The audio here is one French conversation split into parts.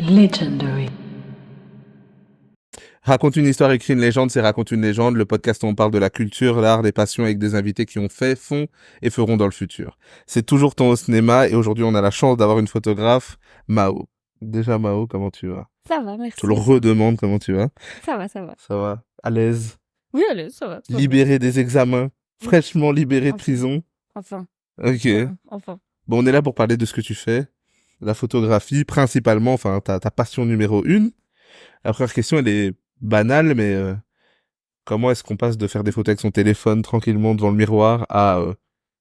Legendary. Raconte une histoire, écrit une légende, c'est Raconte une légende, le podcast où on parle de la culture, l'art, des passions avec des invités qui ont fait, font et feront dans le futur. C'est toujours ton host Nema et aujourd'hui on a la chance d'avoir une photographe, Mao. Déjà Mao, comment tu vas? Ça va, merci. Je te le redemande, comment tu vas? Ça va, ça va. Ça va? À l'aise? Oui, allez, ça va. Libéré des examens? Fraîchement libéré de Enfin. prison? Enfin. Ok. Enfin. Bon, on est là pour parler de ce que tu fais. La photographie, principalement, enfin, ta passion numéro 1. La première question, elle est banale, mais comment est-ce qu'on passe de faire des photos avec son téléphone tranquillement devant le miroir à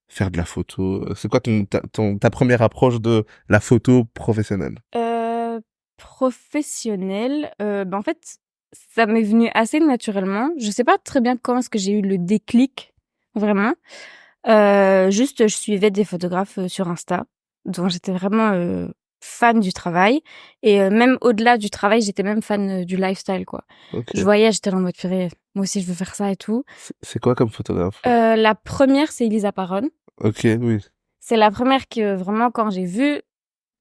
faire de la photo? C'est quoi ta première approche de la photo professionnelle? Professionnel, en fait, ça m'est venu assez naturellement. Je sais pas très bien comment est-ce que j'ai eu le déclic, vraiment. Juste, je suivais des photographes sur Insta, dont j'étais vraiment fan du travail. Et même au-delà du travail, j'étais même fan du lifestyle, quoi. Ok. Je voyais, j'étais là en mode purée, moi aussi je veux faire ça et tout. C'est quoi comme photographe? La première, c'est Elisa Paronne. Ok, oui. C'est la première que vraiment, quand j'ai vu,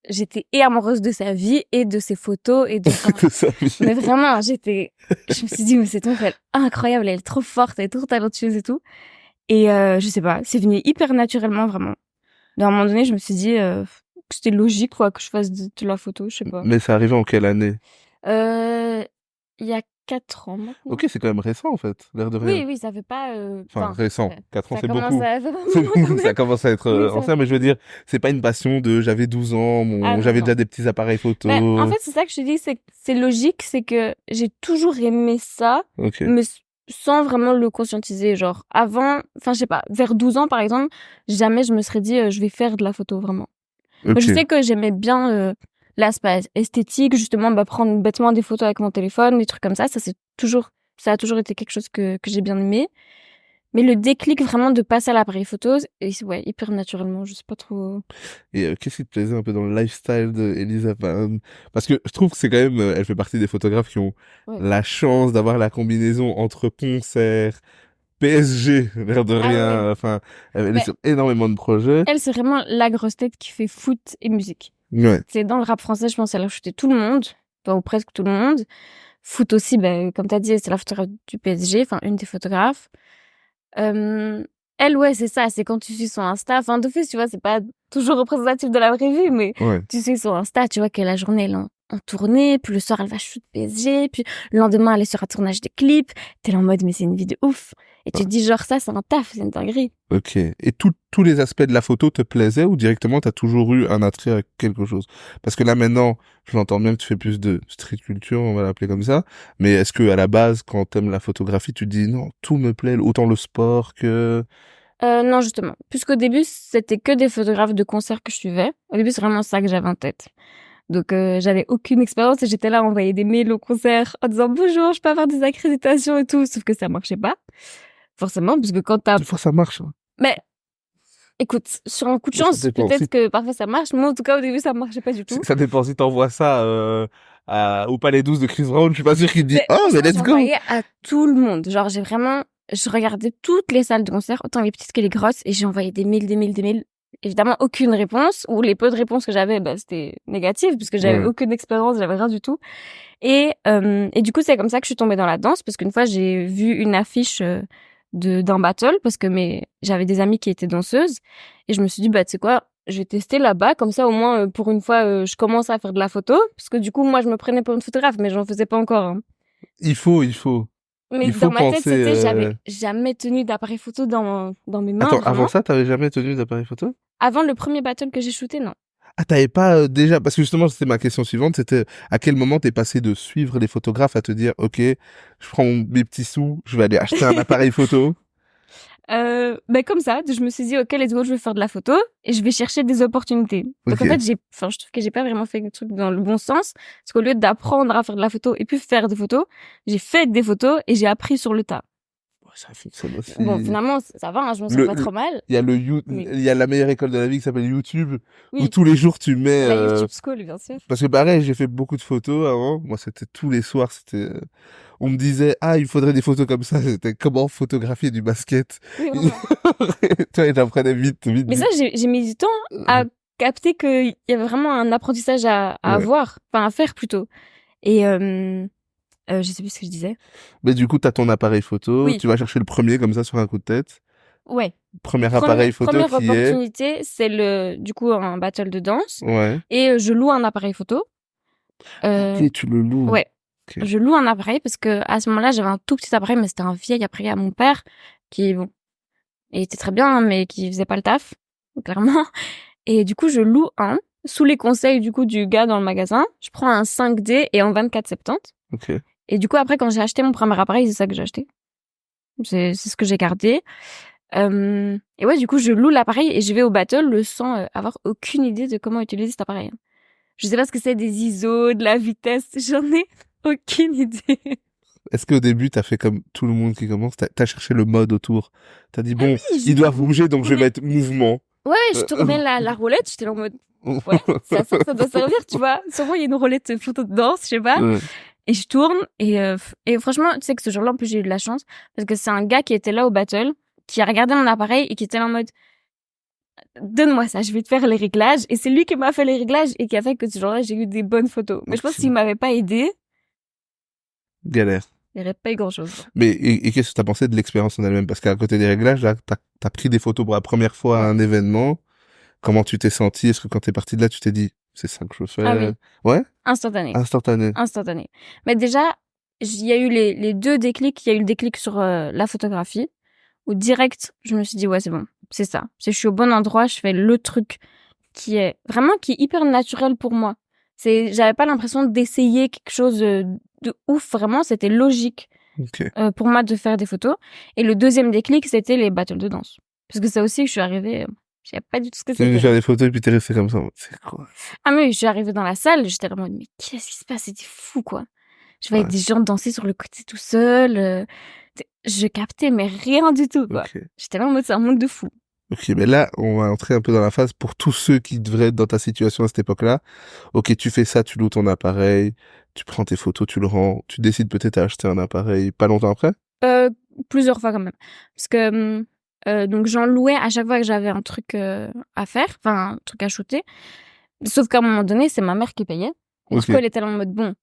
j'étais et amoureuse de sa vie et de ses photos et de C'est ça, oui. mais vraiment, je me suis dit, mais cette meuf, elle est incroyable, elle est trop forte, elle est trop talentueuse et tout. Et je sais pas, c'est venu hyper naturellement, vraiment. À un moment donné, je me suis dit que c'était logique, quoi, que je fasse de la photo, je sais pas. Mais c'est arrivé en quelle année? Il y a 4 ans maintenant. Ok, c'est quand même récent en fait, l'air de rien. Oui, ça fait pas... Enfin, récent. 4 ans, c'est commence beaucoup. Ça commence à être Oui, ça- ancien, mais je veux dire, c'est pas une passion de j'avais 12 ans, Ah, non, j'avais non. déjà des petits appareils photo. En fait, c'est ça que je te dis, c'est logique, c'est que j'ai toujours aimé ça, Ok. mais sans vraiment le conscientiser. Genre, avant, enfin, je sais pas, vers 12 ans, par exemple, jamais je me serais dit, je vais faire de la photo, vraiment. Ok. Mais je sais que j'aimais bien l'aspect esthétique, justement, prendre bêtement des photos avec mon téléphone, des trucs comme ça. Ça a toujours été quelque chose que j'ai bien aimé. Mais le déclic vraiment de passer à l'appareil photo, ouais, hyper naturellement, je sais pas trop. Et qu'est-ce qui te plaisait un peu dans le lifestyle de Elisa Paronne? Parce que je trouve que c'est quand même, elle fait partie des photographes qui ont Ouais. la chance d'avoir la combinaison entre concert, PSG, l'air de Ah rien. ouais. Enfin, elle est Mais- sur énormément de projets. Elle, c'est vraiment la grosse tête qui fait foot et musique. Ouais. C'est dans le rap français, je pense, elle a shooté tout le monde, enfin, ou presque tout le monde. Foot aussi, comme t'as dit, c'est la photographe du PSG, enfin, une des photographes. Elle, ouais, c'est ça, c'est quand tu suis son Insta, enfin, d'office, tu vois, c'est pas toujours représentatif de la vraie vie, mais Ouais. tu suis son Insta, tu vois que la journée, elle est en tournée, puis le soir, elle va shoot PSG, puis le lendemain, elle est sur un tournage de clip. T'es là en mode, mais c'est une vie de ouf. Et tu te dis, genre, ça, c'est un taf, c'est une dinguerie. Ok. Et tous les aspects de la photo te plaisaient ou directement t'as toujours eu un attrait à quelque chose? Parce que là maintenant, je l'entends bien que tu fais plus de street culture, on va l'appeler comme ça. Mais est-ce que à la base, quand t'aimes la photographie, tu te dis non, tout me plaît, autant le sport que... Non, justement. Puisqu'au début, c'était que des photographes de concert que je suivais. Au début, c'est vraiment ça que j'avais en tête. Donc, j'avais aucune expérience et j'étais là à envoyer des mails au concert en disant bonjour, je peux avoir des accréditations et tout. Sauf que ça marchait pas. Forcément, parce que quand t'as... Des fois ça marche. Hein. Mais, écoute, sur un coup de Ça chance, dépend. peut-être Si- que parfois ça marche. Moi, en tout cas, au début, ça marchait pas du tout. Ça dépend si t'envoies ça au Palais 12 de Chris Brown, je suis pas sûr qu'il te dit oh mais let's go. J'envoyais à tout le monde. Genre, je regardais toutes les salles de concert, autant les petites que les grosses, et j'ai envoyé des mails. Évidemment, aucune réponse, ou les peu de réponses que j'avais, c'était négatif, puisque j'avais Ouais. aucune expérience, j'avais rien du tout. Et du coup, c'est comme ça que je suis tombée dans la danse, parce qu'une fois, j'ai vu une affiche d'un battle, parce que j'avais des amies qui étaient danseuses, et je me suis dit, tu sais quoi, je vais tester là-bas, comme ça, au moins, pour une fois, je commence à faire de la photo, parce que du coup, moi, je me prenais pour une photographe, mais j'en faisais pas encore, hein. Il faut. Mais Il faut dans ma tête, penser, c'était, j'avais jamais tenu d'appareil photo dans mes mains, Attends, vraiment. avant ça, t'avais jamais tenu d'appareil photo? Avant le premier battle que j'ai shooté, non. Ah, t'avais pas déjà... Parce que justement, c'était ma question suivante, c'était à quel moment t'es passé de suivre les photographes à te dire, ok, je prends mes petits sous, je vais aller acheter un appareil photo. Comme ça, je me suis dit, ok, let's go, je vais faire de la photo et je vais chercher des opportunités. Donc Ok. en fait, je trouve que j'ai pas vraiment fait le truc dans le bon sens, parce qu'au lieu d'apprendre à faire de la photo et puis faire des photos, j'ai fait des photos et j'ai appris sur le tas. Ça fonctionne aussi. Bon, finalement, ça va, hein, je m'en Le- sors pas trop mal. Il y a Oui. il y a la meilleure école de la vie qui s'appelle YouTube, où Oui, tous les jours tu mets... la YouTube School, bien sûr. Parce que pareil, j'ai fait beaucoup de photos avant. Moi, c'était tous les soirs, on me disait, ah, il faudrait des photos comme ça. C'était comment photographier du basket. Oui, vraiment. Tu vois, j'apprenais vite. Mais ça, j'ai mis du temps à capté qu'il y avait vraiment un apprentissage à Ouais. avoir, enfin à faire plutôt. Et je sais plus ce que je disais. Mais du coup, t'as ton appareil photo, Oui. tu vas chercher le premier comme ça sur un coup de tête. Ouais. Premier appareil photo Première qui est... opportunité, c'est du coup un battle de danse. Ouais. Et je loue un appareil photo. Ok, tu le loues. Ouais. Ok. Je loue un appareil parce que à ce moment-là, j'avais un tout petit appareil, mais c'était un vieil appareil à mon père qui, bon, il était très bien, hein, mais qui faisait pas le taf, clairement. Et du coup, je loue un sous les conseils du coup du gars dans le magasin. Je prends un 5D et en 24-70. Ok. Et du coup, après, quand j'ai acheté mon premier appareil, c'est ça que j'ai acheté. C'est ce que j'ai gardé. Et ouais, du coup, je loue l'appareil et je vais au battle sans avoir aucune idée de comment utiliser cet appareil. Je sais pas ce que c'est des ISO, de la vitesse, j'en ai aucune idée. Est-ce qu'au début, t'as fait comme tout le monde qui commence, t'as cherché le mode autour? T'as dit, bon, Oui, il doit bouger, donc je vais mettre mouvement. Ouais, je tournais la roulette, j'étais là en mode, ouais, c'est à ça que ça doit servir, tu vois. Sûrement, il y a une roulette photo de danse, je sais pas. Ouais. Et je tourne, et franchement, tu sais que ce jour-là, en plus, j'ai eu de la chance, parce que c'est un gars qui était là au battle, qui a regardé mon appareil et qui était là en mode, donne-moi ça, je vais te faire les réglages. Et c'est lui qui m'a fait les réglages et qui a fait que ce jour-là, j'ai eu des bonnes photos. Mais je pense que s'il m'avait pas aidé, Galère. il n'y aurait pas eu grand-chose. Mais et qu'est-ce que t'as pensé de l'expérience en elle-même? Parce qu'à côté des réglages, là, t'as pris des photos pour la première fois à un événement. Comment tu t'es senti? Est-ce que quand t'es parti de là, tu t'es dit, c'est ça que je fais? Ah oui. Ouais? Instantané. Instantané. Mais déjà, il y a eu les deux déclics. Il y a eu le déclic sur la photographie, où direct, je me suis dit, ouais, c'est bon, c'est ça. Je suis au bon endroit, je fais le truc qui est hyper naturel pour moi. J'avais pas l'impression d'essayer quelque chose de ouf, vraiment, c'était logique Ok. pour moi de faire des photos. Et le deuxième déclic, c'était les battles de danse. Parce que ça aussi, je suis arrivée, je savais pas du tout ce que T'es venu c'était. faire des photos et puis t'es resté comme ça. C'est quoi? Ah mais je suis arrivée dans la salle, j'étais là en mode, mais qu'est-ce qui se passe? C'était fou, quoi. Je voyais Ouais. des gens danser sur le côté tout seul. Je captais, mais rien du tout, quoi. Ok. J'étais là en mode, c'est un monde de fou. Ok, mais là, on va entrer un peu dans la phase pour tous ceux qui devraient être dans ta situation à cette époque-là. Ok, tu fais ça, tu loues ton appareil, tu prends tes photos, tu le rends, tu décides peut-être à acheter un appareil pas longtemps après? Plusieurs fois quand même. Parce que, donc j'en louais à chaque fois que j'avais un truc à faire, enfin, un truc à shooter. Sauf qu'à un moment donné, c'est ma mère qui payait. Et du Ok. coup, elle était là en mode, bon,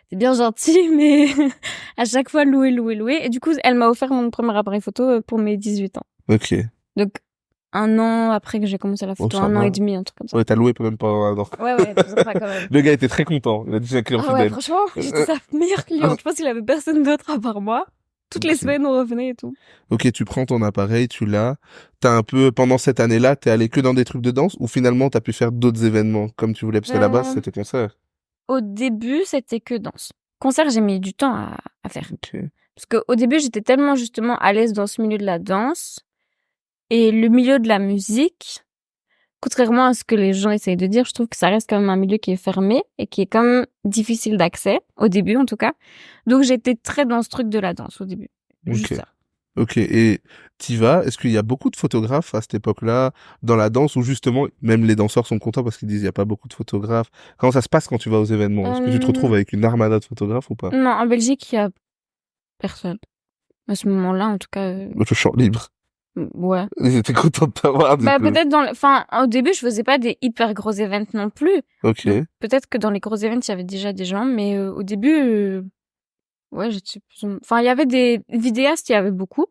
c'est bien gentil, mais à chaque fois, louer. Et du coup, elle m'a offert mon premier appareil photo pour mes 18 ans. Ok. Donc, un an après que j'ai commencé la photo, ça un an va. et demi, un truc comme ça. Ouais, t'as loué même pendant un an. Ouais, plus sympa quand même. Le gars était très content. Il a dit, j'ai un client Ah ouais, fidèle. franchement, j'étais sa meilleure cliente. Je pense qu'il avait personne d'autre à part moi. Toutes les Ok. semaines, on revenait et tout. Ok, tu prends ton appareil, tu l'as. T'as un peu, pendant cette année-là, t'es allé que dans des trucs de danse ou finalement t'as pu faire d'autres événements comme tu voulais? Parce que là-bas, c'était concert. Au début, c'était que danse. Concert, j'ai mis du temps à faire. Ok. Parce qu'au début, j'étais tellement justement à l'aise dans ce milieu de la danse et le milieu de la musique. Contrairement à ce que les gens essayent de dire, je trouve que ça reste quand même un milieu qui est fermé et qui est quand même difficile d'accès, au début en tout cas. Donc j'étais très dans ce truc de la danse au début. Juste Ok. ça. Ok, et t'y vas, est-ce qu'il y a beaucoup de photographes à cette époque-là, dans la danse, où justement, même les danseurs sont contents parce qu'ils disent il n'y a pas beaucoup de photographes. Comment ça se passe quand tu vas aux événements? Est-ce que tu te retrouves avec une armada de photographes ou pas? Non, en Belgique, il y a personne. À ce moment-là, en tout cas, Le champ libre. ouais. Ils étaient contents de t'avoir, du Bah coup. peut-être enfin, au début, je faisais pas des hyper gros événements non plus. Ok. Donc, peut-être que dans les gros événements, il y avait déjà des gens, mais au début, ouais, j'étais enfin, il y avait des vidéastes, il y avait beaucoup.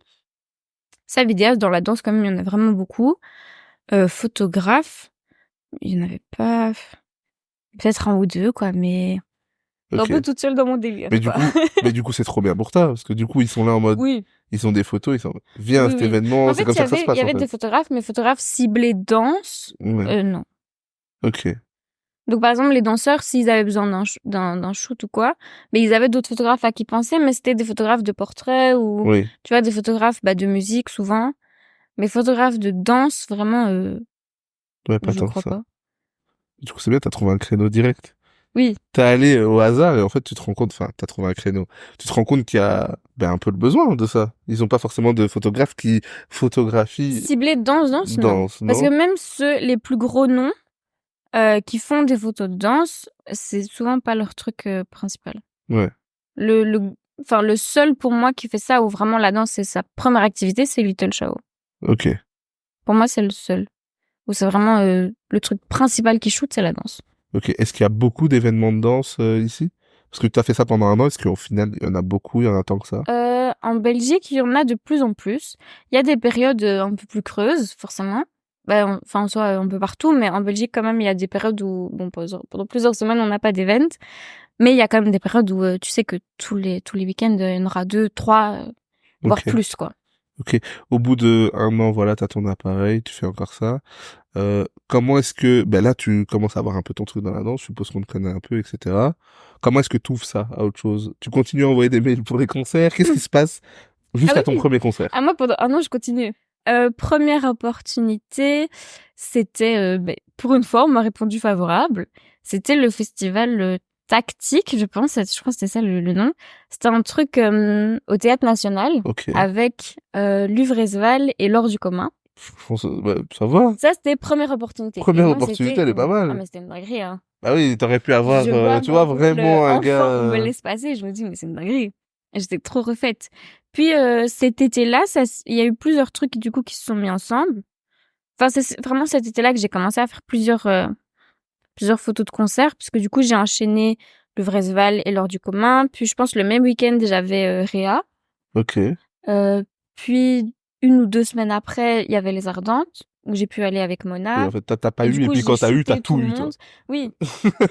Ça, vidéaste, dans la danse, quand même, il y en a vraiment beaucoup. Photographes, il y en avait pas... Peut-être un ou deux, quoi, mais... Ok. Un peu toute seule dans mon délire, Mais du quoi. coup, mais du coup, c'est trop bien pour toi, parce que du coup, ils sont là en mode, Oui. ils ont des photos, ils sont, viens à Oui, cet oui. événement, En c'est fait, comme ça que ça se il passe, y en avait fait. des photographes, mais photographes ciblés danse, Ouais. non. Ok. Donc, par exemple, les danseurs, s'ils avaient besoin d'un shoot ou quoi, mais ils avaient d'autres photographes à qui penser, mais c'était des photographes de portrait ou, Oui. tu vois, des photographes, de musique, souvent. Mais photographes de danse, vraiment, Ouais, pas je tant que crois ça. pas. Du coup, c'est bien, t'as trouvé un créneau direct. Oui. T'es allé au hasard et en fait, tu te rends compte, enfin, t'as trouvé un créneau. Tu te rends compte qu'il y a, ben, un peu le besoin de ça. Ils ont pas forcément de photographes qui photographient Ciblés danse, non. danse, Parce non? que même ceux, les plus gros noms, qui font des photos de danse, c'est souvent pas leur truc principal. Ouais. Enfin, le seul pour moi qui fait ça, où vraiment la danse c'est sa première activité, c'est Little Chao. Ok. Pour moi, c'est le seul. où c'est vraiment le truc principal qui shoot, c'est la danse. Ok. Est-ce qu'il y a beaucoup d'événements de danse ici? Parce que tu as fait ça pendant un an. Est-ce qu'au final, il y en a beaucoup, il y en a tant que ça? En Belgique, il y en a de plus en plus. Il y a des périodes un peu plus creuses, forcément. Enfin, en soi, un peu partout, mais en Belgique, quand même, il y a des périodes où, bon, pendant plusieurs semaines, on n'a pas d'event. Mais il y a quand même des périodes où tu sais que tous les week-ends, il y en aura 2, 3, voire Ok. plus, quoi. Ok. Au bout de un an, voilà, t'as ton appareil, tu fais encore ça. Comment est-ce que, ben là, tu commences à avoir un peu ton truc dans la danse, je suppose qu'on te connaît un peu, etc. Comment est-ce que tu ouvres ça à autre chose? Tu continues à envoyer des mails pour les concerts? Qu'est-ce qui se passe Ah jusqu'à ton oui. premier concert? Ah, moi, pendant un an, je continue. Première opportunité, c'était, pour une fois, on m'a répondu favorable. C'était le festival Tactique, je pense. Je crois que c'était ça le nom. C'était un truc au Théâtre National Ok. avec Luvresval et Laure du Commun. Je pense, bah, ça va. Ça, c'était première opportunité. Première Et moi, opportunité, elle est pas mal. Ah, mais c'était une dinguerie, hein. Bah oui, t'aurais pu avoir, Je vois tu mon vois, couple vraiment un gars. enfant me laisse passer, je me dis, mais c'est une dinguerie. Et j'étais trop refaite. Puis cet été-là, il y a eu plusieurs trucs du coup qui se sont mis ensemble. Enfin, c'est vraiment cet été-là que j'ai commencé à faire plusieurs photos de concerts, parce que du coup, j'ai enchaîné le Vresval et l'Or du commun. Puis je pense le même week-end, j'avais Réa. Ok. Puis 1 ou 2 semaines après, il y avait les Ardentes, où j'ai pu aller avec Oui, Mona. en fait, t'as pas Et du eu, et coup, puis j'ai quand t'as eu, t'as shooté tout le eu, toi. monde. Oui.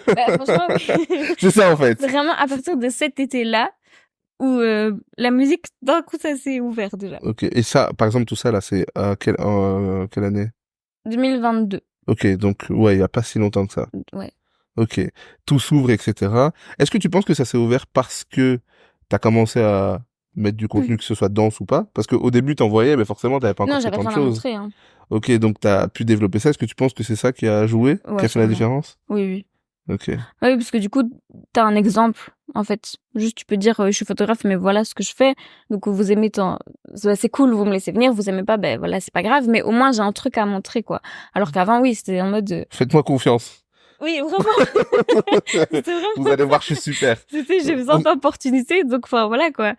Bah, franchement, C'est ça, en fait. vraiment à partir de cet été-là, où la musique, d'un coup, ça s'est ouvert déjà. Ok. Et ça, par exemple, tout ça, là, c'est, quelle année? 2022. Ok. Donc, ouais, il y a pas si longtemps que ça. Ouais. Ok. Tout s'ouvre, etc. Est-ce que tu penses que ça s'est ouvert parce que t'as commencé à mettre du contenu, que ce soit danse ou pas? Parce qu'au début, t'envoyais, mais forcément, t'avais pas encore Non, fait j'avais tant de rien à choses. montrer, hein. Ok, donc t'as pu développer ça. Est-ce que tu penses que c'est ça qui a joué, qui Ouais, a fait la sûrement. différence? Oui, oui. Ok. Oui, parce que du coup, t'as un exemple, en fait. Juste, tu peux dire, je suis photographe, mais voilà ce que je fais. Donc, vous aimez c'est cool, vous me laissez venir. Vous aimez pas, ben voilà, c'est pas grave. Mais au moins, j'ai un truc à montrer, quoi. Alors qu'avant, oui, c'était en mode... Faites-moi confiance. Oui, vraiment. C'était Vous vraiment allez ça. voir, je suis super. C'était, j'ai besoin d'opportunités. Donc, enfin, voilà, quoi.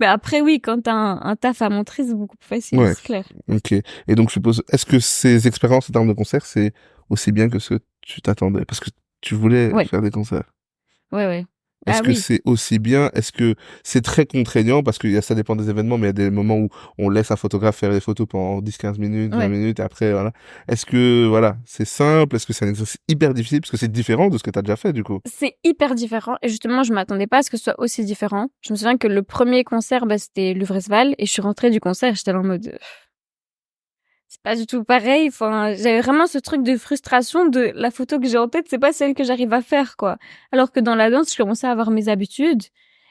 Mais après, oui, quand t'as un taf à montrer, c'est beaucoup plus facile, Ouais. c'est clair. Ok. Et donc, je suppose, est-ce que ces expériences en termes de concert, c'est aussi bien que ce que tu t'attendais? Parce que tu voulais Ouais. faire des concerts. Ouais, ouais. Est-ce Ah que oui. c'est aussi bien? Est-ce que c'est très contraignant? Parce que ça dépend des événements, mais il y a des moments où on laisse un photographe faire des photos pendant 10, 15 minutes, 20 Ouais. minutes, et après, voilà. Est-ce que, voilà, c'est simple? Est-ce que c'est un exercice hyper difficile? Parce que c'est différent de ce que tu as déjà fait, du coup. C'est hyper différent. Et justement, je m'attendais pas à ce que ce soit aussi différent. Je me souviens que le premier concert, c'était Luvresval. Et je suis rentrée du concert, j'étais là en mode... c'est pas du tout pareil. Enfin, j'avais vraiment ce truc de frustration de la photo que j'ai en tête, c'est pas celle que j'arrive à faire, quoi. Alors que dans la danse, je commençais à avoir mes habitudes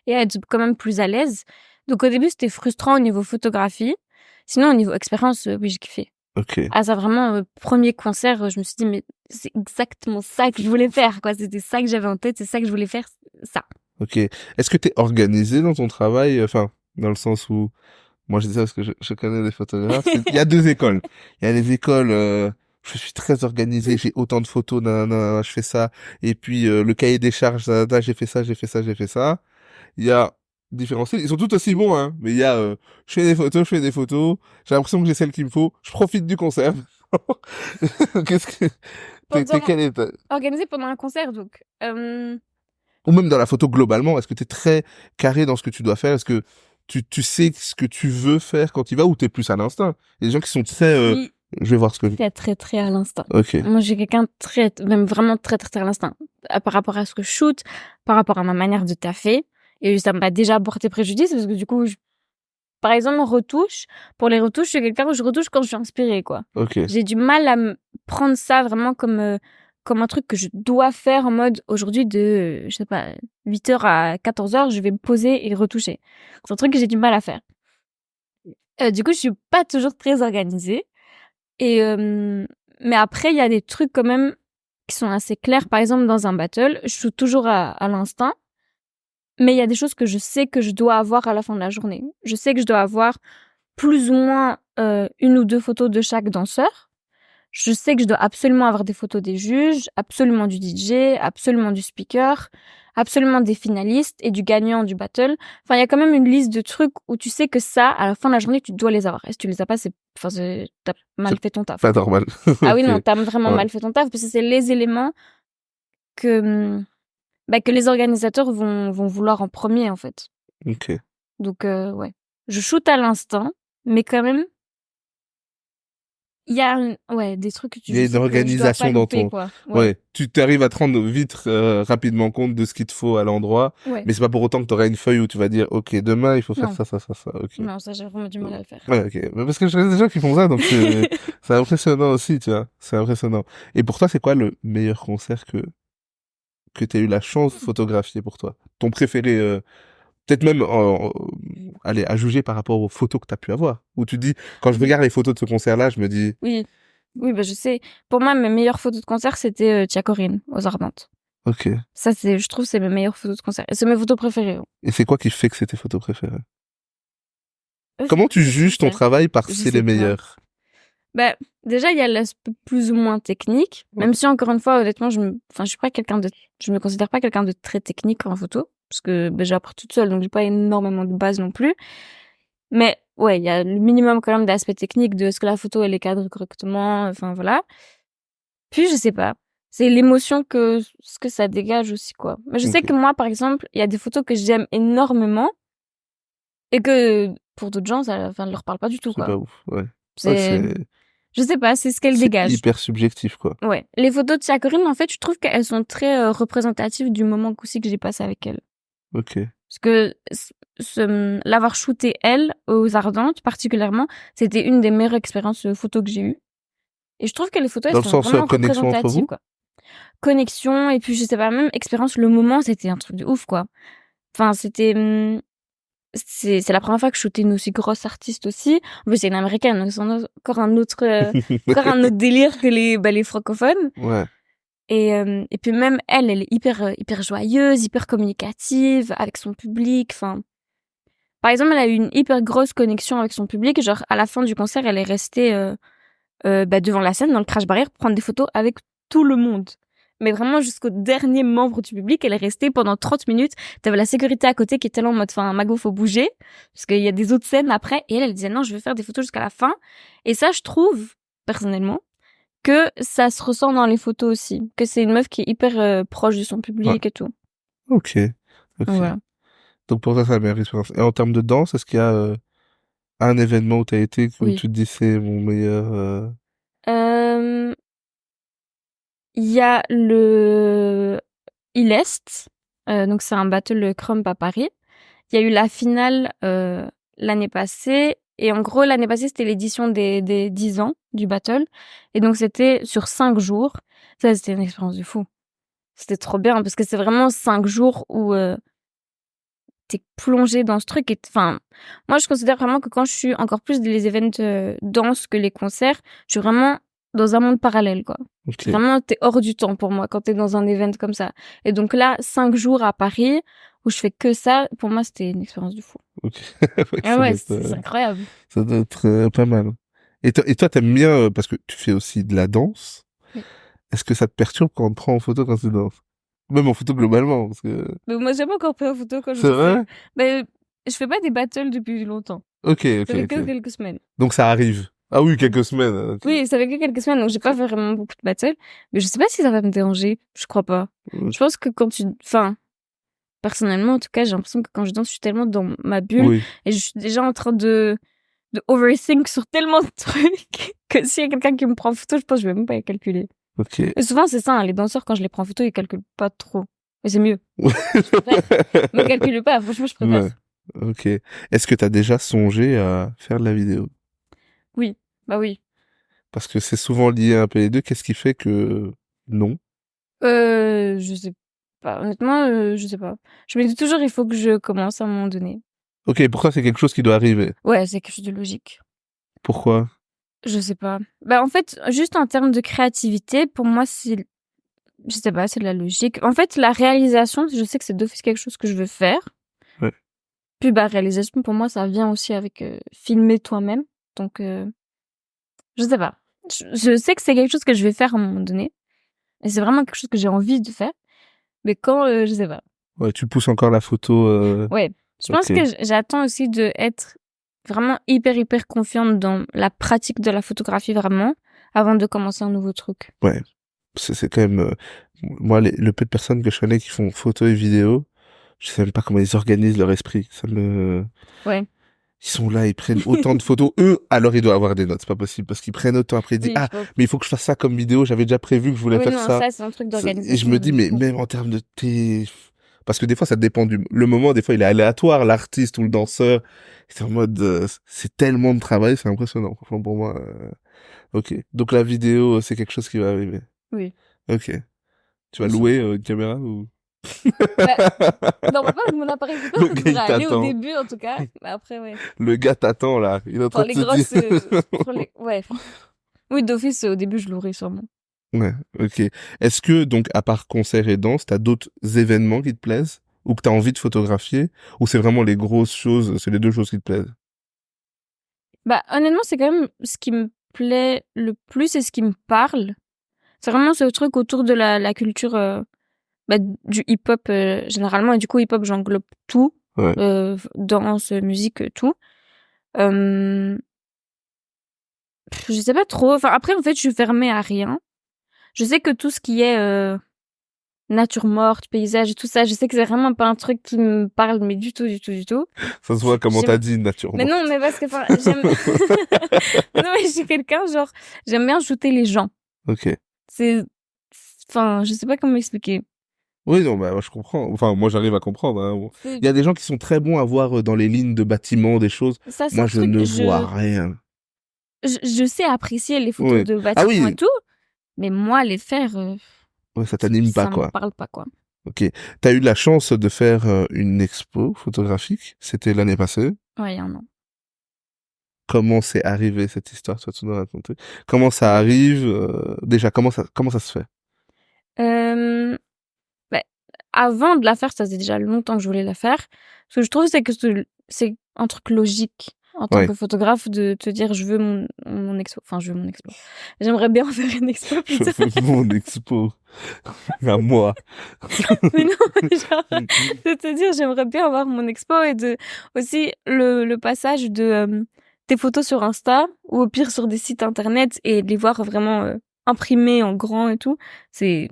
et à être quand même plus à l'aise. Donc au début, c'était frustrant au niveau photographie. Sinon, au niveau expérience, oui, j'ai kiffé. Ok. Ah, ça vraiment, premier concert, je me suis dit, mais c'est exactement ça que je voulais faire, quoi. C'était ça que j'avais en tête, c'est ça que je voulais faire, ça. Ok. Est-ce que t'es organisé dans ton travail? Enfin, dans le sens où, moi je dis ça parce que je connais des photographes. Il y a deux écoles. Il y a les écoles, je suis très organisé, j'ai autant de photos, nanana, je fais ça. Et puis, le cahier des charges, nanana, j'ai fait ça, j'ai fait ça, j'ai fait ça. Il y a différents styles. Ils sont tous aussi bons, hein. Mais il y a, je fais des photos, je fais des photos. J'ai l'impression que j'ai celle qu'il me faut. Je profite du concert. Qu'est-ce que, t'es Pendant, quel est organisé pendant un concert, donc. ou même dans la photo globalement, est-ce que tu es très carré dans ce que tu dois faire? Est-ce que tu sais ce que tu veux faire quand tu vas ou t'es plus à l'instinct? Il y a des gens qui sont très, Oui, je vais voir ce que je... très, très, très à l'instinct. Ok. Moi, j'ai quelqu'un de très, même vraiment très, très, très à l'instinct. Par rapport à ce que je shoot, par rapport à ma manière de taffer. Et ça m'a déjà porté préjudice parce que du coup, par exemple, retouche. Pour les retouches, je suis quelqu'un où je retouche quand je suis inspirée, quoi. Ok. J'ai du mal à me prendre ça vraiment comme un truc que je dois faire en mode aujourd'hui de, je sais pas, 8h à 14h, je vais me poser et retoucher. C'est un truc que j'ai du mal à faire. Du coup, je suis pas toujours très organisée. Et mais après, il y a des trucs quand même qui sont assez clairs. Par exemple, dans un battle, je suis toujours à l'instinct. Mais il y a des choses que je sais que je dois avoir à la fin de la journée. Je sais que je dois avoir plus ou moins 1 ou 2 photos de chaque danseur. Je sais que je dois absolument avoir des photos des juges, absolument du DJ, absolument du speaker, absolument des finalistes et du gagnant du battle. Enfin, il y a quand même une liste de trucs où tu sais que ça, à la fin de la journée, tu dois les avoir. Et si tu les as pas, t'as mal fait ton taf. Pas normal. Ah oui, Ok. non, t'as vraiment Ouais. mal fait ton taf parce que c'est les éléments que, que les organisateurs vont vouloir en premier, en fait. Ok. Donc, ouais. Je shoot à l'instinct, mais quand même, il y a des trucs que Il y a je une sais que je dois pas organisation dans louper, ton... quoi. Ouais. Tu t'arrives à te rendre vite, rapidement compte de ce qu'il te faut à l'endroit. Ouais. Mais c'est pas pour autant que t'auras une feuille où tu vas dire, OK, demain, il faut faire Non. ça. Ok. Non, ça, j'ai vraiment du mal à le faire. Ouais, ok. Mais parce que je connais des gens qui font ça, donc c'est impressionnant aussi, tu vois. C'est impressionnant. Et pour toi, c'est quoi le meilleur concert que t'as eu la chance de photographier pour toi? Ton préféré, peut-être même, allez, à juger par rapport aux photos que t'as pu avoir. Où tu dis, quand je regarde les photos de ce concert-là, je me dis, Oui. Oui, je sais. Pour moi, mes meilleures photos de concert, c'était Tia Corinne, aux Ardentes. ok. Ça, je trouve, c'est mes meilleures photos de concert. Et c'est mes photos préférées. Et c'est quoi qui fait que c'est tes photos préférées? C'est Comment tu quoi qui juges ton fait travail par Je c'est sais les pas. meilleurs? Déjà, il y a l'aspect plus ou moins technique. Même si, encore une fois, honnêtement, je suis pas je me considère pas quelqu'un de très technique en photo. Parce que, j'apprends toute seule, donc j'ai pas énormément de base non plus. Mais, ouais, il y a le minimum quand même d'aspect technique de est-ce que la photo, elle est cadrée correctement, enfin, voilà. Puis, je sais pas. C'est l'émotion ce que ça dégage aussi, quoi. Mais je sais Ok. que moi, par exemple, il y a des photos que j'aime énormément et que, pour d'autres gens, ça, ne leur parle pas du tout, C'est quoi. pas ouf, ouais. Ouais, C'est, je sais pas, c'est ce qu'elle c'est dégage. hyper subjectif, quoi. Ouais. Les photos de Tia Corinne, en fait, je trouve qu'elles sont très représentatives du moment aussi que j'ai passé avec elle. Ok. Parce que l'avoir shooté elle aux Ardentes particulièrement, c'était une des meilleures expériences photos que j'ai eues. Et je trouve que les photos Dans elles le sont sens, vraiment connexion entre représentatives vous? quoi. Connexion et puis je sais pas même expérience le moment c'était un truc de ouf quoi. Enfin c'était c'est la première fois que je shootais une aussi grosse artiste aussi. En plus c'est une américaine donc c'est encore un autre délire que les francophones. Ouais. Et puis même elle est hyper joyeuse, hyper communicative avec son public. Enfin, par exemple, elle a eu une hyper grosse connexion avec son public. Genre à la fin du concert, elle est restée devant la scène dans le crash barrière pour prendre des photos avec tout le monde. Mais vraiment jusqu'au dernier membre du public, elle est restée pendant 30 minutes. T'avais la sécurité à côté qui était là en mode, enfin, Mago, faut bouger. Parce qu'il y a des autres scènes après. Et elle disait non, je veux faire des photos jusqu'à la fin. Et ça, je trouve, personnellement, que ça se ressent dans les photos aussi. Que c'est une meuf qui est hyper proche de son public Ouais. et tout. Ok. Ok. Donc, voilà. Donc pour toi, c'est la meilleure expérience. Et en termes de danse, est-ce qu'il y a un événement où t'as été, où Oui. tu te dis c'est mon meilleur... Il y a le ILEST. Donc, c'est un battle Crump à Paris. Il y a eu la finale l'année passée. Et en gros, l'année passée, c'était l'édition des 10 ans du battle. Et donc, c'était sur 5 jours. Ça, c'était une expérience de fou. C'était trop bien parce que c'est vraiment 5 jours où t'es plongé dans ce truc. Enfin, moi, je considère vraiment que quand je suis encore plus dans les events danse que les concerts, je suis vraiment dans un monde parallèle, quoi. Ok. Vraiment, t'es hors du temps pour moi quand t'es dans un event comme ça. Et donc là, 5 jours à Paris où je fais que ça, pour moi, c'était une expérience de fou. Ok. Ouais, Ah ça doit ouais, être, c'est incroyable. ça doit être pas mal. Et toi, t'aimes bien, parce que tu fais aussi de la danse. Oui. Est-ce que ça te perturbe quand on te prend en photo quand tu danses? Même en photo globalement, parce que... Mais moi, j'ai pas encore pris en photo quand je C'est le fais. vrai? Mais je fais pas des battles depuis longtemps. Ok, Ça fait que ok. quelques semaines. Donc ça arrive. Ah oui, quelques semaines. Ok. Oui, ça fait que quelques semaines, donc j'ai pas fait vraiment beaucoup de battles. Mais je sais pas si ça va me déranger. Je crois pas. Je pense que enfin, personnellement, en tout cas, j'ai l'impression que quand je danse, je suis tellement dans ma bulle Oui. et je suis déjà en train de overthink sur tellement de trucs que s'il y a quelqu'un qui me prend en photo, je pense que je vais même pas les calculer. Ok. Et souvent, c'est ça, hein, les danseurs, quand je les prends en photo, ils calculent pas trop. Et c'est mieux. Je préfère. Me calcule pas, franchement, je préfère. Ouais. Ok. Est-ce que t'as déjà songé à faire de la vidéo? Oui, bah oui. Parce que c'est souvent lié un peu les deux. Qu'est-ce qui fait que non? Je sais pas. Honnêtement, je sais pas. Je me dis toujours, il faut que je commence à un moment donné. Ok, pourquoi c'est quelque chose qui doit arriver? Ouais, c'est quelque chose de logique. Pourquoi? Je sais pas. Bah, en fait, juste en termes de créativité, pour moi, je sais pas, c'est de la logique. En fait, la réalisation, je sais que c'est d'office quelque chose que je veux faire. Ouais. Puis, réalisation, pour moi, ça vient aussi avec filmer toi-même. Donc, je sais pas. Je sais que c'est quelque chose que je vais faire à un moment donné. Et c'est vraiment quelque chose que j'ai envie de faire. Mais quand, je sais pas. Ouais, tu pousses encore la photo. Ouais. Je pense Ok. que j'attends aussi de être vraiment hyper confiante dans la pratique de la photographie vraiment avant de commencer un nouveau truc. Ouais. C'est quand même. Moi, le peu de personnes que je connais qui font photo et vidéo, je sais même pas comment ils organisent leur esprit. Ça me. Ouais. Ils sont là, ils prennent autant de photos. Eux, alors ils doivent avoir des notes. C'est pas possible parce qu'ils prennent autant. Après, ils disent Oui, ah, je pense. mais il faut que je fasse ça comme vidéo. J'avais déjà prévu que je voulais Oui, faire non, ça. ça, c'est un truc Et je d'organisation me dis de mais fou. même en termes de parce que des fois ça dépend du le moment. Des fois il est aléatoire, l'artiste ou le danseur. C'est en mode c'est tellement de travail, c'est impressionnant. Franchement pour moi. Ok. Donc la vidéo, c'est quelque chose qui va arriver. Oui. Ok. Tu vas Oui, louer une caméra ou bah, normalement, avec mon appareil photo, le ça gars il devrait aller au t'attend. début, en tout cas. Mais après, ouais. Le gars t'attend là. Il est en train Pour de les se dire. grosses, ouais. Oui, d'office, au début, je louerai sûrement. Ouais, ok. Est-ce que, donc, à part concert et danse, t'as d'autres événements qui te plaisent? Ou que t'as envie de photographier? Ou c'est vraiment les grosses choses, c'est les deux choses qui te plaisent? Bah, honnêtement, c'est quand même ce qui me plaît le plus et ce qui me parle. C'est vraiment ce truc autour de la culture, bah, du hip-hop, généralement. Et du coup, hip-hop, j'englobe tout. Ouais. Danse, musique, tout. Euh, je sais pas trop. Enfin, après, en fait, je suis fermée à rien. Je sais que tout ce qui est nature morte, paysage et tout ça, je sais que c'est vraiment pas un truc qui me parle, mais du tout, du tout, du tout. Ça se voit comment J'aime... t'as dit, nature Mais non, morte. mais parce que, enfin, j'aime... non, mais je suis quelqu'un, genre, j'aime bien shooter les gens. Ok. C'est... Enfin, je sais pas comment expliquer. Oui, non, bah, je comprends. Enfin, moi, j'arrive à comprendre, hein. Bon. C'est... Il y a des gens qui sont très bons à voir dans les lignes de bâtiments, des choses. Ça, c'est Moi, un je truc, ne vois rien. je sais apprécier les photos Oui. de Ah bâtiments et oui! tout, mais moi, les faire, Ouais, ça t'anime pas, ça me quoi. parle pas, quoi. Ok. T'as eu la chance de faire une expo photographique. C'était l'année passée. Ouais, il y a un an. Comment c'est arrivé cette histoire, toi, tu nous raconter. Comment ça arrive, déjà, comment ça se fait? Euh, bah, avant de la faire, ça faisait déjà longtemps que je voulais la faire. Ce que je trouve, c'est que c'est un truc logique en tant Ouais. que photographe de te dire je veux mon expo. Enfin, je veux mon expo. J'aimerais bien en faire une expo Je plutôt. veux mon expo. À moi. Mais non, genre, de te dire j'aimerais bien avoir mon expo et de aussi le passage de tes photos sur Insta ou au pire sur des sites internet et de les voir vraiment imprimées en grand et tout. C'est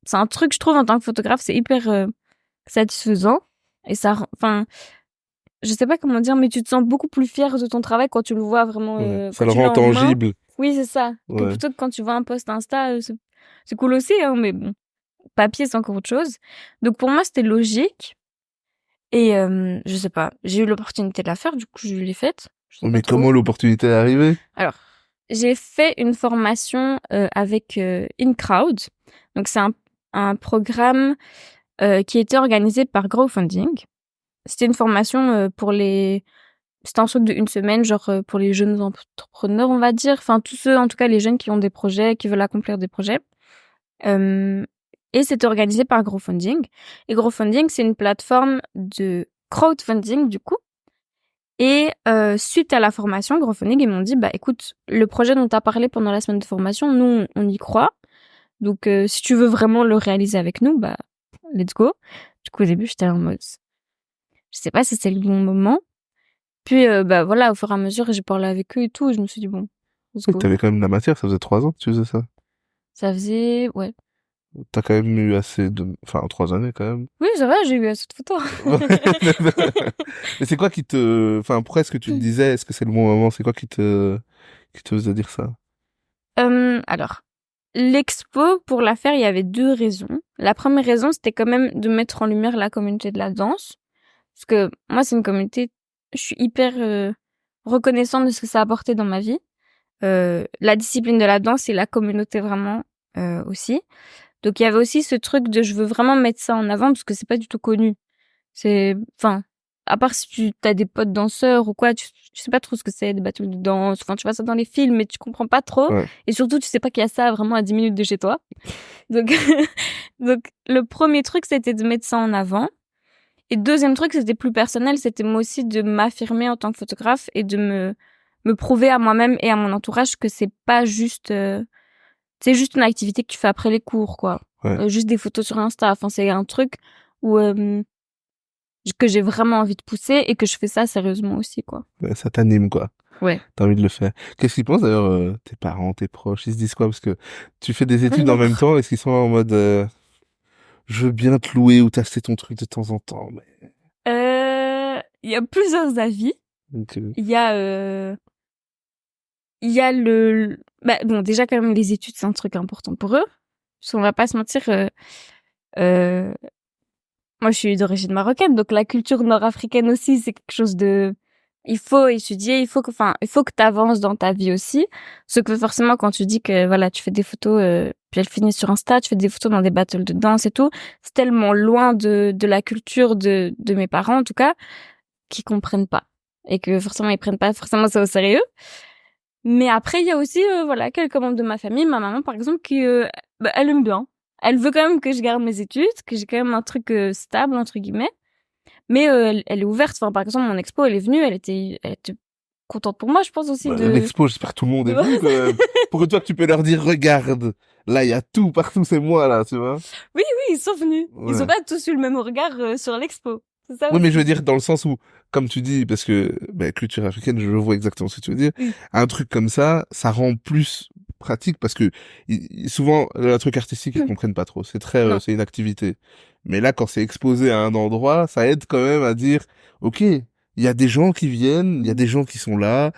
c'est un truc, je trouve, en tant que photographe, c'est hyper satisfaisant. Et ça, enfin, je sais pas comment dire, mais tu te sens beaucoup plus fier de ton travail quand tu le vois vraiment, Ouais. Ça quand le tu l'as rend en main. tangible. Oui, c'est ça. Que Ouais. plutôt que quand tu vois un post Insta, c'est cool aussi, hein, mais bon, papier, c'est encore autre chose. Donc pour moi, c'était logique. Et je sais pas, j'ai eu l'opportunité de la faire, du coup, je l'ai faite. Je sais pas Mais trop. comment l'opportunité est arrivée? Alors, j'ai fait une formation avec InCrowd. Donc c'est un programme qui était organisé par Crowdfunding. C'était une formation pour les... C'était un truc de une semaine, genre pour les jeunes entrepreneurs, on va dire. Enfin, tous ceux, en tout cas, les jeunes qui ont des projets, qui veulent accomplir des projets. Et c'était organisé par Crowdfunding. Et Crowdfunding, c'est une plateforme de crowdfunding, du coup. Et suite à la formation, Crowdfunding, ils m'ont dit, bah écoute, le projet dont tu as parlé pendant la semaine de formation, nous, on y croit. Donc, si tu veux vraiment le réaliser avec nous, bah, let's go. Du coup, au début, j'étais en mode, je sais pas si c'est le bon moment. Puis, bah voilà, au fur et à mesure, j'ai parlé avec eux et tout, et je me suis dit, bon, let's Oui, go. t'avais quand même de la matière, ça faisait 3 ans que tu faisais ça. Ça faisait, ouais. T'as quand même eu assez de, enfin, 3 années quand même. Oui, c'est vrai, j'ai eu assez de photos. Mais c'est quoi qui te, enfin, pourquoi est-ce que tu te disais, est-ce que c'est le bon moment? C'est quoi qui te faisait dire ça? Alors, l'expo, pour la faire, il y avait deux raisons. La première raison, c'était quand même de mettre en lumière la communauté de la danse. Parce que moi, c'est une communauté, je suis hyper reconnaissante de ce que ça a apporté dans ma vie. La discipline de la danse et la communauté vraiment aussi. Donc, il y avait aussi ce truc de je veux vraiment mettre ça en avant parce que c'est pas du tout connu. C'est, enfin, à part si tu as des potes danseurs ou quoi, tu sais pas trop ce que c'est, des battles de danse. Enfin, tu vois ça dans les films, mais tu comprends pas trop. Ouais. Et surtout, tu sais pas qu'il y a ça vraiment à 10 minutes de chez toi. Donc, donc le premier truc, c'était de mettre ça en avant. Et deuxième truc, c'était plus personnel, c'était moi aussi de m'affirmer en tant que photographe et de me prouver à moi-même et à mon entourage que c'est pas juste, c'est juste une activité que tu fais après les cours, quoi. Ouais. Juste des photos sur Insta. Enfin, c'est un truc ou que j'ai vraiment envie de pousser et que je fais ça sérieusement aussi, quoi. Ouais, ça t'anime, quoi. Ouais. T'as envie de le faire. Qu'est-ce qu'ils pensent d'ailleurs, tes parents, tes proches? Ils se disent quoi? Parce que tu fais des études en même temps. Est-ce qu'ils sont en mode, je veux bien te louer ou t'acheter ton truc de temps en temps, mais... Il y a plusieurs avis. Donc, Il y a bah, bon, déjà, quand même, les études, c'est un truc important pour eux. Parce qu'on va pas se mentir, euh, moi, je suis d'origine marocaine, donc la culture nord-africaine aussi, c'est quelque chose de... Il faut étudier, il faut que t'avances dans ta vie aussi. Ce que forcément, quand tu dis que, voilà, tu fais des photos, puis elles finissent sur Insta, tu fais des photos dans des battles de danse et tout, c'est tellement loin de la culture de mes parents, en tout cas, qu'ils comprennent pas. Et que forcément, ils prennent pas forcément ça au sérieux. Mais après, il y a aussi, voilà, quelques membres de ma famille, ma maman, par exemple, qui, bah, elle aime bien. Elle veut quand même que je garde mes études, que j'ai quand même un truc stable, entre guillemets. Mais elle est ouverte. Enfin, par exemple, mon expo, elle est venue, elle était contente pour moi, je pense aussi bah, de... l'expo, j'espère que tout le monde est venu, quand même. Pour que toi, tu peux leur dire, regarde, là, il y a tout, partout, c'est moi, là, tu vois. Oui, ils sont venus. Ils ont Ouais. pas tous eu le même regard sur l'expo. C'est ça Oui, mais je veux aussi. dire, dans le sens où, comme tu dis, parce que, bah, culture africaine, je vois exactement ce que tu veux dire. Oui. Un truc comme ça rend plus pratique parce que, souvent, le truc artistique, ils comprennent pas trop. C'est très, Non. c'est une activité. Mais là, quand c'est exposé à un endroit, ça aide quand même à dire, OK, il y a des gens qui viennent, il y a des gens qui sont là,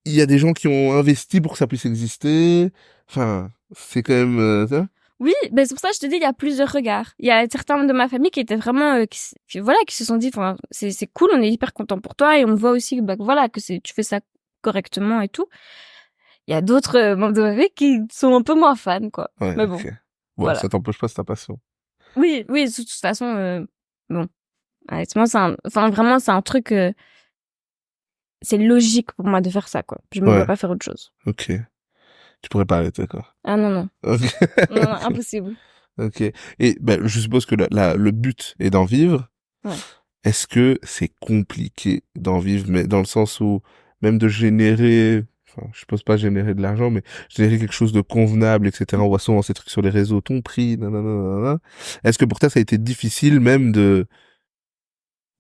il y a des gens qui ont investi pour que ça puisse exister. Enfin, c'est quand même, ça. Oui, ben c'est pour ça que je te dis, il y a plusieurs regards. Il y a certains membres de ma famille qui étaient vraiment, voilà, qui se sont dit, enfin, c'est cool, on est hyper content pour toi et on voit aussi, bah, voilà, que tu fais ça correctement et tout. Il y a d'autres membres de ma famille qui sont un peu moins fans, quoi. Ouais, Mais bon, OK. Bon, voilà. ça t'empêche pas, c'est ta passion. Oui, oui, de toute façon, bon, honnêtement, enfin, vraiment, c'est un truc, c'est logique pour moi de faire ça, quoi. Je me vois Ouais, pas faire autre chose. OK. Tu pourrais pas arrêter, quoi. Ah non, non. OK. Non, non, impossible. OK. Et ben, je suppose que le but est d'en vivre. Ouais. Est-ce que c'est compliqué d'en vivre, mais dans le sens où même de générer, enfin, je suppose pas générer de l'argent, mais générer quelque chose de convenable, etc. On voit souvent ces trucs sur les réseaux, ton prix, nanana, nanana. Est-ce que pour toi ça a été difficile même de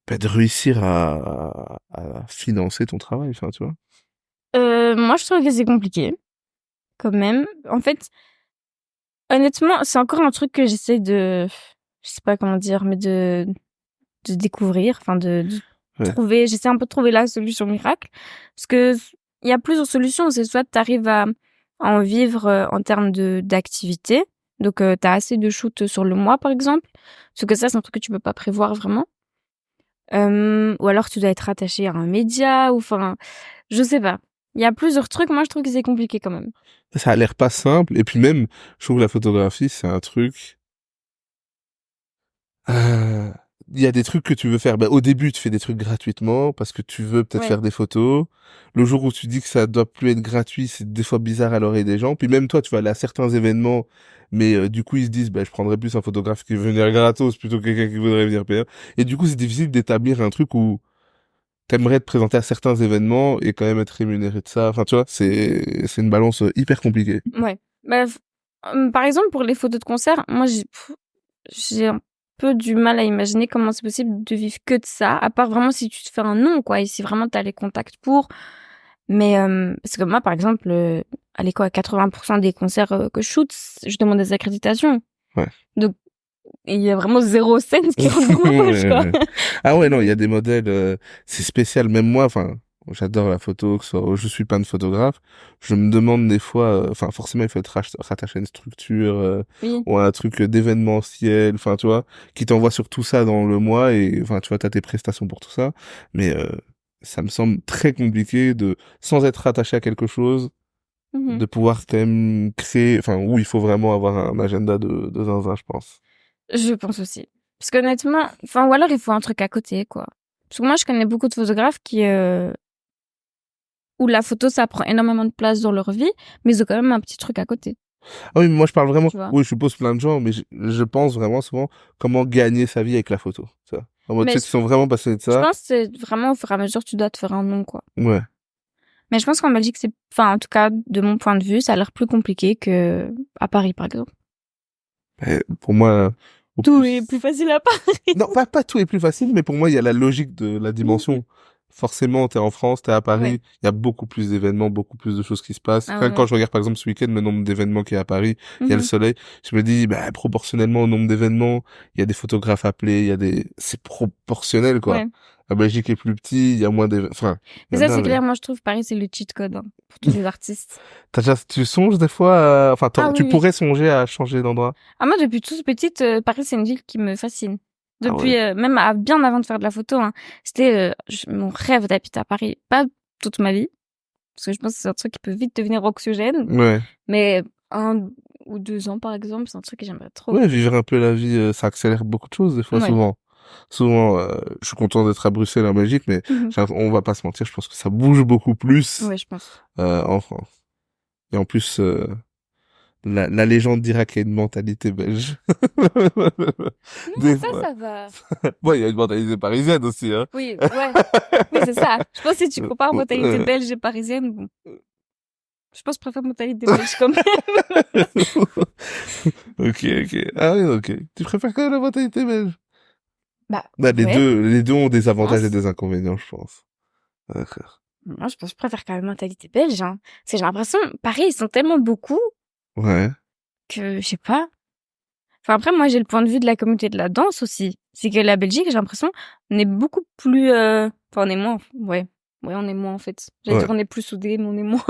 réussir à financer ton travail, enfin, tu vois? Moi, je trouve que c'est compliqué, quand même. En fait, honnêtement, c'est encore un truc que j'essaie je sais pas comment dire, mais de découvrir, enfin de Ouais. trouver, j'essaie un peu de trouver la solution miracle. Parce que il y a plusieurs solutions. C'est soit tu arrives à en vivre en termes d'activité. Donc, tu as assez de shoots sur le mois, par exemple. Parce que ça, c'est un truc que tu peux pas prévoir vraiment. Ou alors tu dois être attaché à un média, ou enfin, je sais pas. Il y a plusieurs trucs. Moi, je trouve que c'est compliqué quand même. Ça a l'air pas simple. Et puis même, je trouve que la photographie, c'est un truc. Euh, Il y a des trucs que tu veux faire. Ben, au début, tu fais des trucs gratuitement parce que tu veux peut-être Ouais. faire des photos. Le jour où tu dis que ça doit plus être gratuit, c'est des fois bizarre à l'oreille des gens. Puis même toi, tu vas aller à certains événements, mais du coup, ils se disent, ben, je prendrais plus un photographe qui veut venir gratos plutôt que quelqu'un qui voudrait venir payer. Et du coup, c'est difficile d'établir un truc où t'aimerais te présenter à certains événements et quand même être rémunéré de ça. Enfin, tu vois, c'est une balance hyper compliquée. Ouais. Bah, par exemple, pour les photos de concert, moi, j'ai un peu du mal à imaginer comment c'est possible de vivre que de ça, à part vraiment si tu te fais un nom, quoi, et si vraiment t'as les contacts pour. Mais, parce que moi, par exemple, allez quoi, 80% des concerts que je shoot, je demande des accréditations. Ouais. Donc, il y a vraiment zéro scène qui rentre dans ma poche, Ouais, quoi. ouais. Ah ouais, non, il y a des modèles, c'est spécial. Même moi, enfin, j'adore la photo, que ce soit, je suis pas de photographe. Je me demande des fois, enfin, forcément, il faut être rattaché à une structure, Oui. ou à un truc d'événementiel, enfin, tu vois, qui t'envoie sur tout ça dans le mois et, enfin, tu vois, t'as tes prestations pour tout ça. Mais, ça me semble très compliqué sans être rattaché à quelque chose, Mhm. de pouvoir quand même créer, enfin, où il faut vraiment avoir un agenda de zinzin, je pense. Je pense aussi. Parce qu'honnêtement, enfin, ou alors il faut un truc à côté, quoi. Parce que moi, je connais beaucoup de photographes où la photo, ça prend énormément de place dans leur vie, mais ils ont quand même un petit truc à côté, Ah oui, mais moi je parle vraiment, tu vois. oui, je suppose plein de gens, mais je pense vraiment souvent comment gagner sa vie avec la photo, ça. En mode, Mais ceux qui sont vraiment passionnés de je ça, pense que c'est vraiment au fur et à mesure, tu dois te faire un nom, quoi. ouais. Mais je pense qu'en Belgique, enfin, en tout cas, de mon point de vue, ça a l'air plus compliqué que à Paris, par exemple. Pour moi, Au Tout plus- est plus facile à Paris. Non, pas tout est plus facile, mais pour moi, il y a la logique de la dimension. Forcément, t'es en France, t'es à Paris, Ouais. il y a beaucoup plus d'événements, beaucoup plus de choses qui se passent. Ah Rien que quand ouais. je regarde, par exemple, ce week-end, le nombre d'événements qu'il y a à Paris, il y a le Mhm. soleil, je me dis, bah, proportionnellement au nombre d'événements, il y a des photographes appelés, c'est proportionnel, quoi. Ouais. La Belgique est plus petit, il y a moins d'événements, enfin, il Mais y en ça, a, c'est mais clair. Moi, je trouve Paris, c'est le cheat code hein, pour tous les artistes. tu songes des fois, enfin, Ah oui, tu oui. pourrais songer à changer d'endroit. Ah, moi, depuis toute petite, Paris, c'est une ville qui me fascine. Ah ouais. Depuis, même bien avant de faire de la photo, hein. C'était mon rêve d'habiter à Paris. Pas toute ma vie, parce que je pense que c'est un truc qui peut vite devenir anxiogène. Ouais. Mais 1 ou 2 ans, par exemple, c'est un truc que j'aimerais trop. Ouais, vivre un peu la vie, ça accélère beaucoup de choses, des fois, Ouais. souvent. Souvent, je suis content d'être à Bruxelles, en Belgique, mais Mhm. on va pas se mentir, je pense que ça bouge beaucoup plus Ouais, je pense. en France. Et en plus, la légende dira qu'il y a une mentalité belge. Des Ça, fois. ça va. Ouais, il y a une mentalité parisienne aussi, hein. Oui, ouais. Oui, c'est ça. Je pense que si tu compares mentalité Ouais. belge et parisienne, bon, je pense que je préfère mentalité belge quand même. Ok. Ah oui, ok. Tu préfères quand même la mentalité belge? Bah, Bah, ouais. les deux ont des avantages pense. et des inconvénients, je pense. D'accord. Moi, je pense que je préfère quand même mentalité belge, hein. C'est, j'ai l'impression, Paris, ils sont tellement beaucoup Ouais. que, je sais pas. Enfin, après, moi, j'ai le point de vue de la communauté de la danse aussi. C'est que la Belgique, j'ai l'impression, on est beaucoup plus, enfin, on est moins, ouais. Ouais, on est moins, en fait. J'allais Ouais. dire, on est plus soudés, mais on est moins.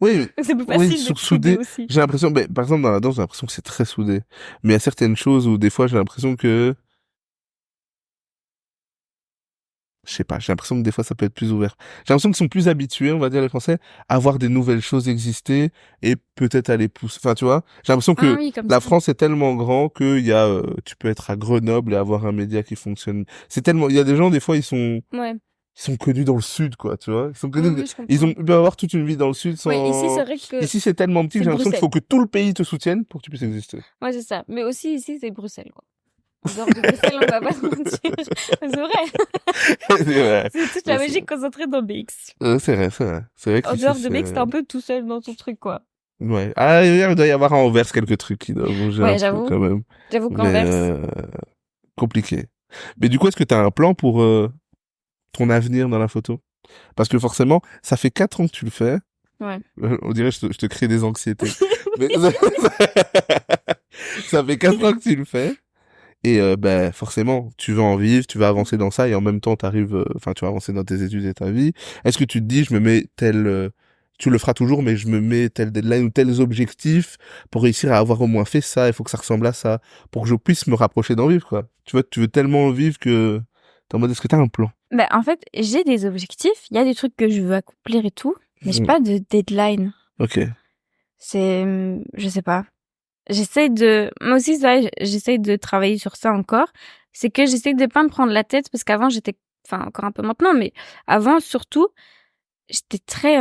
Oui, C'est plus oui, facile d'être soudé soudé. aussi. J'ai l'impression, mais, par exemple, dans la danse, j'ai l'impression que c'est très soudé. Mais il y a certaines choses où, des fois, j'ai l'impression que, je sais pas, j'ai l'impression que des fois, ça peut être plus ouvert. J'ai l'impression qu'ils sont plus habitués, on va dire, les Français, à voir des nouvelles choses exister et peut-être à les pousser. Enfin, tu vois, j'ai l'impression Ah que oui, comme la ça. France est tellement grand qu'il y a, tu peux être à Grenoble et avoir un média qui fonctionne. C'est tellement, il y a des gens, des fois, Ouais. ils sont connus dans le sud, quoi, tu vois. Ils sont Oui, connus, oui, je comprends. ils peuvent avoir toute une vie dans le sud Oui, ici, sans, c'est vrai que ici, c'est tellement petit que c'est j'ai l'impression qu'il Bruxelles. faut que tout le pays te soutienne pour que tu puisses exister. Ouais, c'est ça. Mais aussi, ici, c'est Bruxelles, quoi. En dehors de Bruxelles, on va pas se mentir. C'est vrai. C'est vrai. C'est toute la Belgique concentrée dans BX. C'est vrai. C'est vrai En qu'ici, dehors de BX, t'es un peu tout seul dans ton truc, quoi. ouais. Ah, il doit y avoir à Anvers quelques trucs qui doivent bouger un Ouais, peu, j'avoue. quand même. J'avoue Mais, qu'Anvers. compliqué. Mais du coup, est-ce que t'as un plan pour, ton avenir dans la photo? Parce que forcément, ça fait 4 ans que tu le fais. Ouais. On dirait que je te crée des anxiétés. Mais ça fait 4 ans que tu le fais. Et ben forcément, tu veux en vivre, tu vas avancer dans ça et en même temps t'arrives, enfin tu vas avancer dans tes études et ta vie. Est-ce que tu te dis, je me mets tu le feras toujours, mais je me mets tel deadline ou tels objectifs pour réussir à avoir au moins fait ça. Il faut que ça ressemble à ça pour que je puisse me rapprocher d'en vivre, quoi. Tu vois, tu veux tellement vivre que t'es en mode, est-ce que t'as un plan? Bah, en fait, j'ai des objectifs. Il y a des trucs que je veux accomplir et tout. Mais j'ai pas de deadline. Ok. C'est, je sais pas. Moi aussi, ça, j'essaye de travailler sur ça encore. C'est que j'essaye de pas me prendre la tête parce qu'avant, enfin, encore un peu maintenant, mais avant, surtout, j'étais très,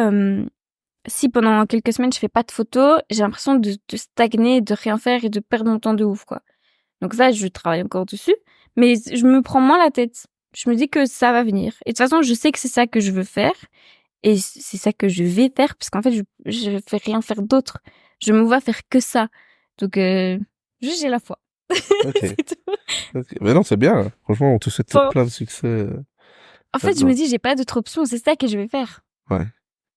si pendant quelques semaines, je fais pas de photos, j'ai l'impression de stagner, de rien faire et de perdre mon temps de ouf, quoi. Donc ça, je travaille encore dessus, mais je me prends moins la tête. Je me dis que ça va venir. Et de toute façon, je sais que c'est ça que je veux faire. Et c'est ça que je vais faire, parce qu'en fait, je fais rien faire d'autre. Je me vois faire que ça. Donc, juste j'ai la foi. Ok. C'est tout. Ok. Mais non, c'est bien, hein. Franchement, on te souhaite Bon. plein de succès. En fait, je me dis, j'ai pas d'autre option, c'est ça que je vais faire. Ouais.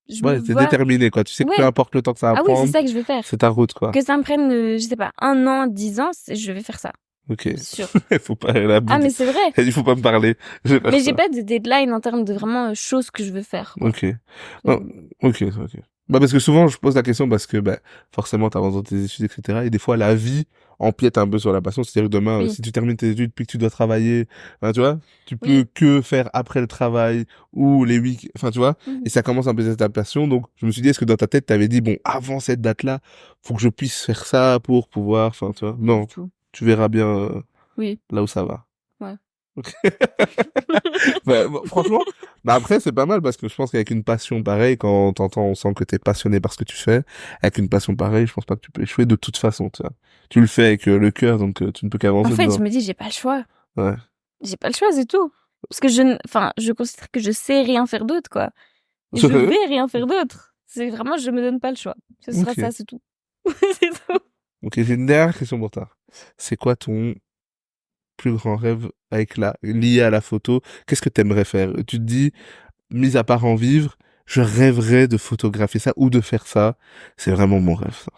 Je Ouais, me t'es vois... déterminé, quoi. Tu sais que Ouais. peu importe le temps que ça va Ah oui, prendre, c'est ça que je vais faire. c'est ta route, quoi. Que ça me prenne, je sais pas, 1 an, 10 ans, je vais faire ça. Ok. Sûr. Faut pas aller à bout. Ah, mais c'est vrai. Il faut pas me parler. Mais j'ai pas de deadline en termes de vraiment choses que je veux faire, quoi. Ok. Non, ok. Bah, parce que souvent, je pose la question parce que, bah, forcément, t'avances dans tes études, etc. Et des fois, la vie empiète un peu sur la passion. C'est-à-dire que demain, Oui. si tu termines tes études puis que tu dois travailler, enfin, tu vois, tu peux Oui. que faire après le travail ou les week-ends, enfin, tu vois, Mhm. et ça commence un peu à ta passion. Donc, je me suis dit, est-ce que dans ta tête, t'avais dit, bon, avant cette date-là, faut que je puisse faire ça pour pouvoir, enfin, tu vois. Non, Du tout. tu verras bien, Oui. là où ça va. Ouais. Ok. Bah, bon, franchement, bah après c'est pas mal parce que je pense qu'avec une passion pareille, quand t'entends, on sent que t'es passionné par ce que tu fais. Avec une passion pareille, je pense pas que tu peux échouer de toute façon, tu vois. Tu le fais avec le cœur, donc tu ne peux qu'avancer En fait, dedans. je me dis, j'ai pas le choix. Ouais. J'ai pas le choix, c'est tout. Parce que je considère que je sais rien faire d'autre, quoi. Et je Sérieux? vais rien faire d'autre. C'est vraiment, je me donne pas le choix. Ce sera Ok. ça, c'est tout. C'est tout. Ok, j'ai une dernière question pour toi. C'est quoi ton plus grand rêve lié à la photo? Qu'est-ce que t'aimerais faire? Tu te dis, mis à part en vivre, je rêverais de photographier ça ou de faire ça. C'est vraiment mon rêve, ça.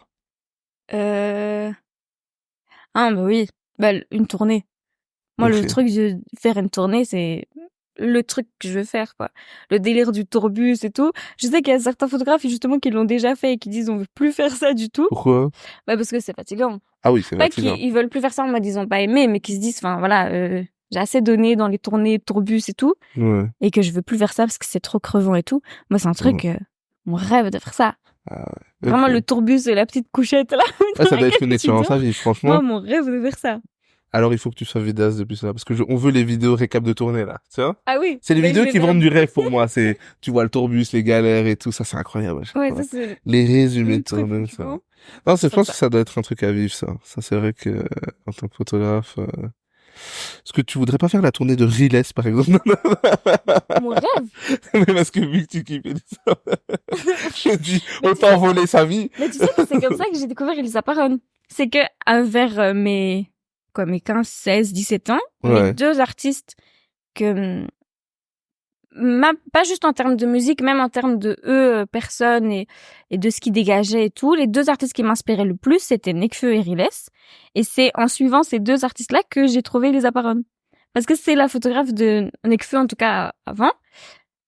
Ah bah oui, bah une tournée. Moi, le Ok. truc de faire une tournée, c'est le truc que je veux faire, quoi. Le délire du tourbus et tout. Je sais qu'il y a certains photographes, justement, qui l'ont déjà fait et qui disent on veut plus faire ça du tout. Pourquoi? Bah, parce que c'est fatigant. Ah oui, c'est Pas fatigant. qu'ils veulent plus faire ça en mode ils ont pas aimé, mais qu'ils se disent, enfin, voilà, j'ai assez donné dans les tournées tourbus et tout, Ouais. et que je veux plus faire ça parce que c'est trop crevant et tout. Moi, c'est un truc, mon rêve de faire ça. Ah ouais. Vraiment, Ok. le tourbus et la petite couchette, là. Ah, ça dans doit être laquelle une tu expérience dors. à vivre, Moi, franchement. mon rêve de faire ça. Alors, il faut que tu sois vidéaste depuis ça, parce que on veut les vidéos récap de tournée, là. Tu vois? Ah oui. C'est les mais vidéos je qui vais vendent faire- du rêve pour moi. C'est, tu vois le tourbus, les galères et tout. Ça, c'est incroyable. à chaque Ouais, fois. ça, c'est Les résumés le de truc, tournée, ça. franchement. Non, je Faire pense ça. que ça doit être un truc à vivre, ça. Ça, c'est vrai que, en tant que photographe, est-ce que tu voudrais pas faire la tournée de Riles, par exemple? Mon rêve. Mais parce que vu que tu kiffes ça, je dis, Mais autant voler sa vie. Mais tu sais que c'est comme ça que j'ai découvert Elisa Paron. C'est que vers mes 15, 16, 17 ans, Ouais. mes deux artistes que pas juste en termes de musique, même en termes de eux, personnes et de ce qu'ils dégageaient et tout, les deux artistes qui m'inspiraient le plus, c'était Nekfeu et Riles. Et c'est en suivant ces deux artistes-là que j'ai trouvé Elisa Paron. Parce que c'est la photographe de Nekfeu, en tout cas avant,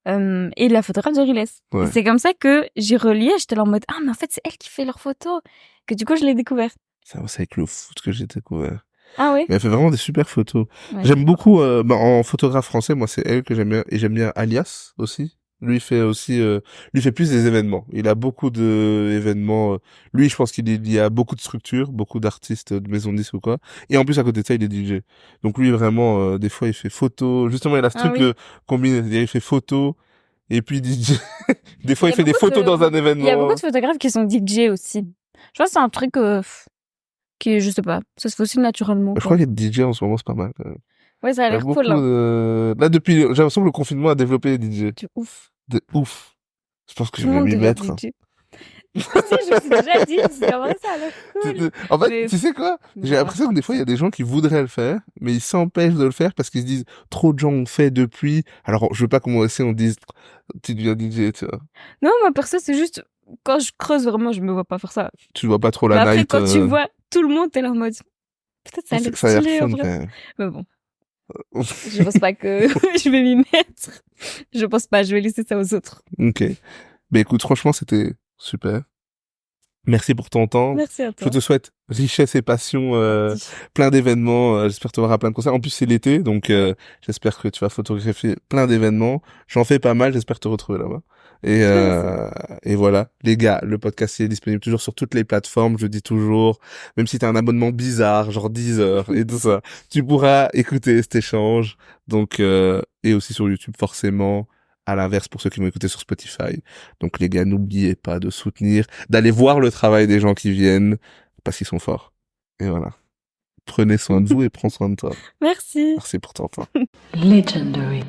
et la photographe de Riles. Ouais. Et c'est comme ça que j'ai relié, j'étais là en mode, ah, mais en fait, c'est elle qui fait leurs photos. Que du coup, je l'ai découvert. Ça, c'est avec le foot que j'ai découvert. Ah oui? Mais elle fait vraiment des super photos. Ouais. J'aime beaucoup, en photographe français, moi, c'est elle que j'aime bien. Et j'aime bien Alias aussi. Lui, il fait aussi, lui, il fait plus des événements. Il a beaucoup de événements. Lui, je pense qu'il y a beaucoup de structures, beaucoup d'artistes de maison de disques ou quoi. Et en plus, à côté de ça, il est DJ. Donc lui, vraiment, des fois, il fait photo. Justement, il a ce Ah truc oui. combine, c'est-à-dire, il fait photo et puis DJ. Des fois, Il y il a fait des beaucoup photos de- dans un Il y a événement. beaucoup de photographes qui sont DJ aussi. Je pense que c'est un truc qui, je sais pas, ça se fait aussi naturellement. Je Quoi. crois qu'être DJ en ce moment, c'est pas mal. Ouais, ça a Il y a l'air beaucoup cool. Hein. de... Là, depuis, j'ai l'impression que le confinement a développé les DJ. C'est ouf. De ouf. Je pense que Tout je le vais monde m'y devient mettre. DJ. Si, je me suis déjà dit, c'est vrai, ça a l'air cool. En fait, Mais- tu sais quoi? mais J'ai ça va l'impression que pas des fois, il y a ça. des gens qui voudraient le faire, mais ils s'empêchent de le faire parce qu'ils se disent, trop de gens ont fait depuis. Alors, je veux pas qu'on on dise, tu deviens DJ, tu vois. Non, moi, perso, c'est juste, quand je creuse vraiment, je me vois pas faire ça. Tu vois pas trop Mais la après, night. quand tu vois tout le monde, t'es là en mode, peut-être ça a l'air Ça a l'air stylé, en fun, quand vrai. même. Mais bon, je pense pas que je vais m'y mettre. Je pense pas, je vais laisser ça aux autres. Ok. Mais écoute, franchement, c'était super. Merci pour ton temps. Merci à Je toi. te souhaite richesse et passion, plein d'événements. J'espère te voir à plein de concerts. En plus, c'est l'été, donc j'espère que tu vas photographier plein d'événements. J'en fais pas mal. J'espère te retrouver là-bas. Et voilà, les gars, le podcast est disponible toujours sur toutes les plateformes. Je dis toujours, même si t'as un abonnement bizarre, genre 10 heures et tout ça, tu pourras écouter cet échange. Donc et aussi sur YouTube forcément. À l'inverse, pour ceux qui m'ont écouté sur Spotify. Donc les gars, n'oubliez pas de soutenir, d'aller voir le travail des gens qui viennent, parce qu'ils sont forts. Et voilà. Prenez soin de vous et prends soin de toi. Merci. Merci pour ton temps. Legendary.